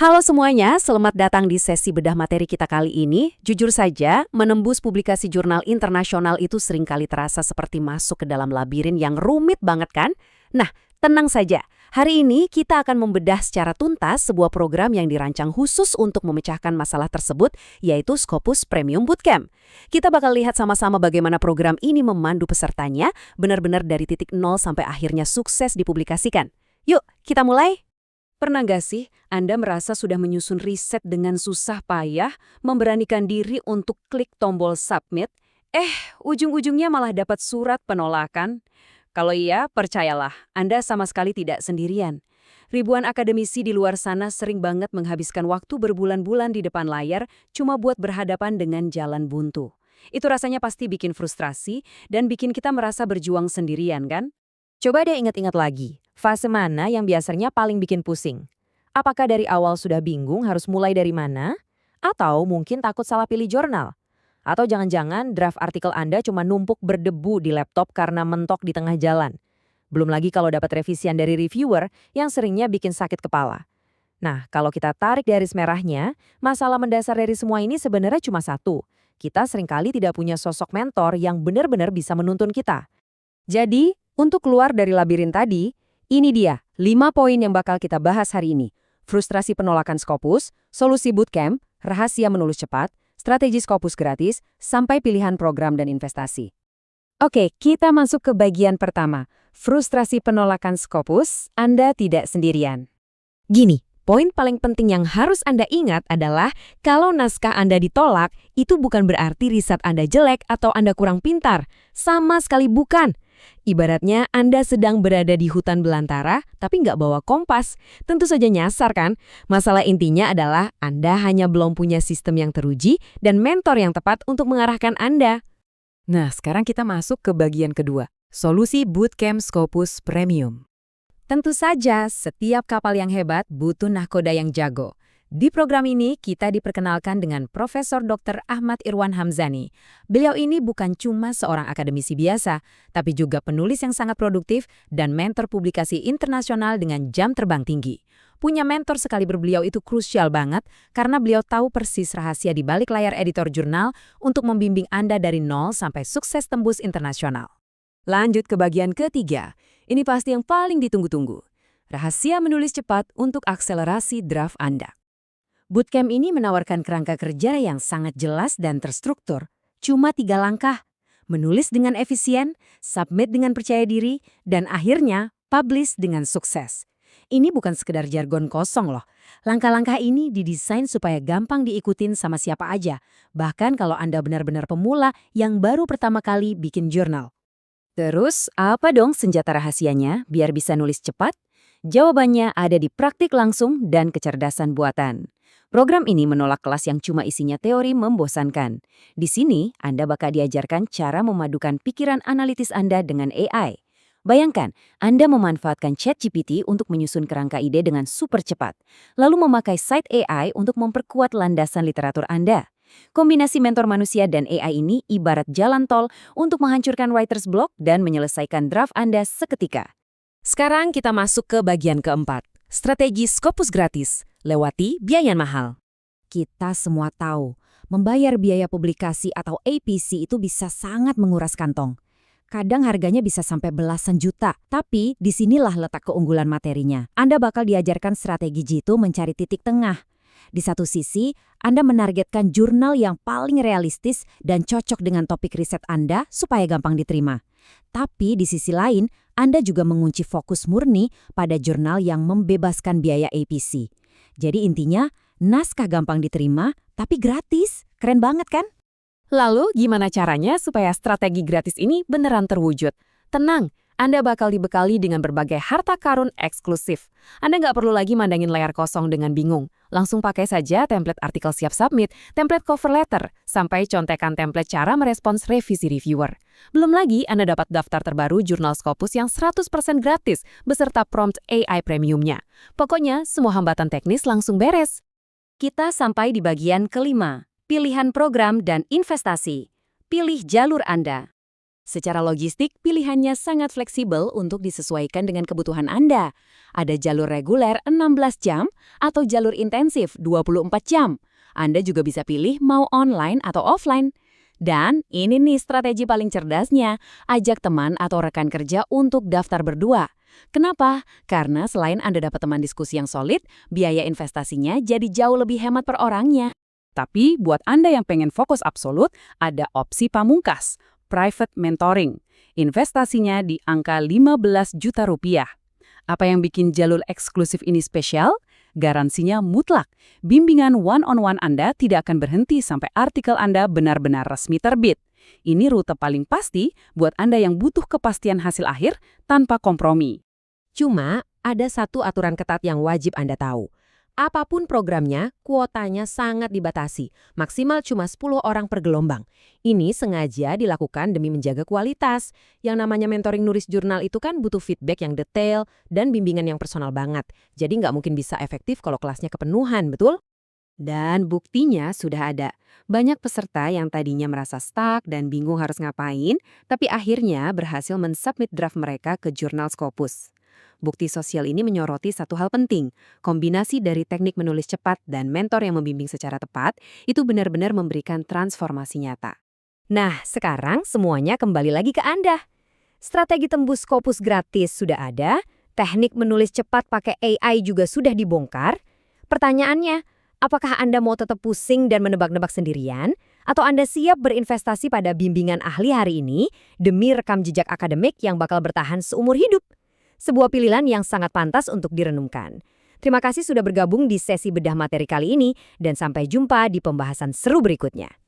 Halo semuanya, selamat datang di sesi bedah materi kita kali ini. Jujur saja, menembus publikasi jurnal internasional itu seringkali terasa seperti masuk ke dalam labirin yang rumit banget kan? Nah, tenang saja. Hari ini kita akan membedah secara tuntas sebuah program yang dirancang khusus untuk memecahkan masalah tersebut, yaitu Scopus Premium Bootcamp. Kita bakal lihat sama-sama bagaimana program ini memandu pesertanya, benar-benar dari titik nol sampai akhirnya sukses dipublikasikan. Yuk, kita mulai! Pernah nggak sih Anda merasa sudah menyusun riset dengan susah payah, memberanikan diri untuk klik tombol submit, ujung-ujungnya malah dapat surat penolakan? Kalau iya, percayalah, Anda sama sekali tidak sendirian. Ribuan akademisi di luar sana sering banget menghabiskan waktu berbulan-bulan di depan layar cuma buat berhadapan dengan jalan buntu. Itu rasanya pasti bikin frustrasi dan bikin kita merasa berjuang sendirian, kan? Coba deh ingat-ingat lagi, fase mana yang biasanya paling bikin pusing? Apakah dari awal sudah bingung harus mulai dari mana? Atau mungkin takut salah pilih jurnal? Atau jangan-jangan draft artikel Anda cuma numpuk berdebu di laptop karena mentok di tengah jalan? Belum lagi kalau dapat revisian dari reviewer yang seringnya bikin sakit kepala. Nah, kalau kita tarik garis merahnya, masalah mendasar dari semua ini sebenarnya cuma satu. Kita seringkali tidak punya sosok mentor yang benar-benar bisa menuntun kita. Jadi, untuk keluar dari labirin tadi, ini dia 5 poin yang bakal kita bahas hari ini. Frustrasi penolakan Scopus, solusi bootcamp, rahasia menulis cepat, strategi Scopus gratis, sampai pilihan program dan investasi. Oke, kita masuk ke bagian pertama. Frustrasi penolakan Scopus, Anda tidak sendirian. Gini, poin paling penting yang harus Anda ingat adalah kalau naskah Anda ditolak, itu bukan berarti riset Anda jelek atau Anda kurang pintar. Sama sekali bukan. Ibaratnya Anda sedang berada di hutan belantara, tapi nggak bawa kompas. Tentu saja nyasar kan? Masalah intinya adalah Anda hanya belum punya sistem yang teruji dan mentor yang tepat untuk mengarahkan Anda. Nah, sekarang kita masuk ke bagian kedua. Solusi Bootcamp Scopus Premium. Tentu saja, setiap kapal yang hebat butuh nahkoda yang jago. Di program ini, kita diperkenalkan dengan Profesor Dr. Ahmad Irwan Hamzani. Beliau ini bukan cuma seorang akademisi biasa, tapi juga penulis yang sangat produktif dan mentor publikasi internasional dengan jam terbang tinggi. Punya mentor sekaliber beliau itu krusial banget karena beliau tahu persis rahasia di balik layar editor jurnal untuk membimbing Anda dari nol sampai sukses tembus internasional. Lanjut ke bagian ketiga. Ini pasti yang paling ditunggu-tunggu. Rahasia menulis cepat untuk akselerasi draft Anda. Bootcamp ini menawarkan kerangka kerja yang sangat jelas dan terstruktur. Cuma 3 langkah. Menulis dengan efisien, submit dengan percaya diri, dan akhirnya publish dengan sukses. Ini bukan sekedar jargon kosong loh. Langkah-langkah ini didesain supaya gampang diikutin sama siapa aja. Bahkan kalau Anda benar-benar pemula yang baru pertama kali bikin jurnal. Terus, apa dong senjata rahasianya biar bisa nulis cepat? Jawabannya ada di praktik langsung dan kecerdasan buatan. Program ini menolak kelas yang cuma isinya teori membosankan. Di sini, Anda bakal diajarkan cara memadukan pikiran analitis Anda dengan AI. Bayangkan, Anda memanfaatkan ChatGPT untuk menyusun kerangka ide dengan super cepat, lalu memakai site AI untuk memperkuat landasan literatur Anda. Kombinasi mentor manusia dan AI ini ibarat jalan tol untuk menghancurkan writer's block dan menyelesaikan draft Anda seketika. Sekarang kita masuk ke bagian keempat, strategi Scopus gratis. Lewati biaya mahal. Kita semua tahu, membayar biaya publikasi atau APC itu bisa sangat menguras kantong. Kadang harganya bisa sampai belasan juta, tapi disinilah letak keunggulan materinya. Anda bakal diajarkan strategi jitu mencari titik tengah. Di satu sisi, Anda menargetkan jurnal yang paling realistis dan cocok dengan topik riset Anda supaya gampang diterima. Tapi di sisi lain, Anda juga mengunci fokus murni pada jurnal yang membebaskan biaya APC. Jadi intinya, naskah gampang diterima, tapi gratis. Keren banget kan? Lalu gimana caranya supaya strategi gratis ini beneran terwujud? Tenang, Anda bakal dibekali dengan berbagai harta karun eksklusif. Anda nggak perlu lagi mandangin layar kosong dengan bingung. Langsung pakai saja template artikel siap submit, template cover letter, sampai contekan template cara merespons revisi reviewer. Belum lagi Anda dapat daftar terbaru jurnal Scopus yang 100% gratis beserta prompt AI premiumnya. Pokoknya semua hambatan teknis langsung beres. Kita sampai di bagian kelima, pilihan program dan investasi. Pilih jalur Anda. Secara logistik, pilihannya sangat fleksibel untuk disesuaikan dengan kebutuhan Anda. Ada jalur reguler 16 jam atau jalur intensif 24 jam. Anda juga bisa pilih mau online atau offline. Dan ini nih strategi paling cerdasnya, ajak teman atau rekan kerja untuk daftar berdua. Kenapa? Karena selain Anda dapat teman diskusi yang solid, biaya investasinya jadi jauh lebih hemat per orangnya. Tapi buat Anda yang pengen fokus absolut, ada opsi pamungkas, private mentoring. Investasinya di angka 15 juta rupiah. Apa yang bikin jalur eksklusif ini spesial? Garansinya mutlak. Bimbingan one-on-one Anda tidak akan berhenti sampai artikel Anda benar-benar resmi terbit. Ini rute paling pasti buat Anda yang butuh kepastian hasil akhir tanpa kompromi. Cuma, ada satu aturan ketat yang wajib Anda tahu. Apapun programnya, kuotanya sangat dibatasi, maksimal cuma 10 orang per gelombang. Ini sengaja dilakukan demi menjaga kualitas. Yang namanya mentoring nulis jurnal itu kan butuh feedback yang detail dan bimbingan yang personal banget. Jadi nggak mungkin bisa efektif kalau kelasnya kepenuhan, betul? Dan buktinya sudah ada. Banyak peserta yang tadinya merasa stuck dan bingung harus ngapain, tapi akhirnya berhasil mensubmit draft mereka ke jurnal Scopus. Bukti sosial ini menyoroti satu hal penting. Kombinasi dari teknik menulis cepat dan mentor yang membimbing secara tepat, itu benar-benar memberikan transformasi nyata. Nah, sekarang semuanya kembali lagi ke Anda. Strategi tembus Scopus gratis sudah ada, teknik menulis cepat pakai AI juga sudah dibongkar. Pertanyaannya, apakah Anda mau tetap pusing dan menebak-nebak sendirian? Atau Anda siap berinvestasi pada bimbingan ahli hari ini demi rekam jejak akademik yang bakal bertahan seumur hidup? Sebuah pilihan yang sangat pantas untuk direnungkan. Terima kasih sudah bergabung di sesi bedah materi kali ini, dan sampai jumpa di pembahasan seru berikutnya.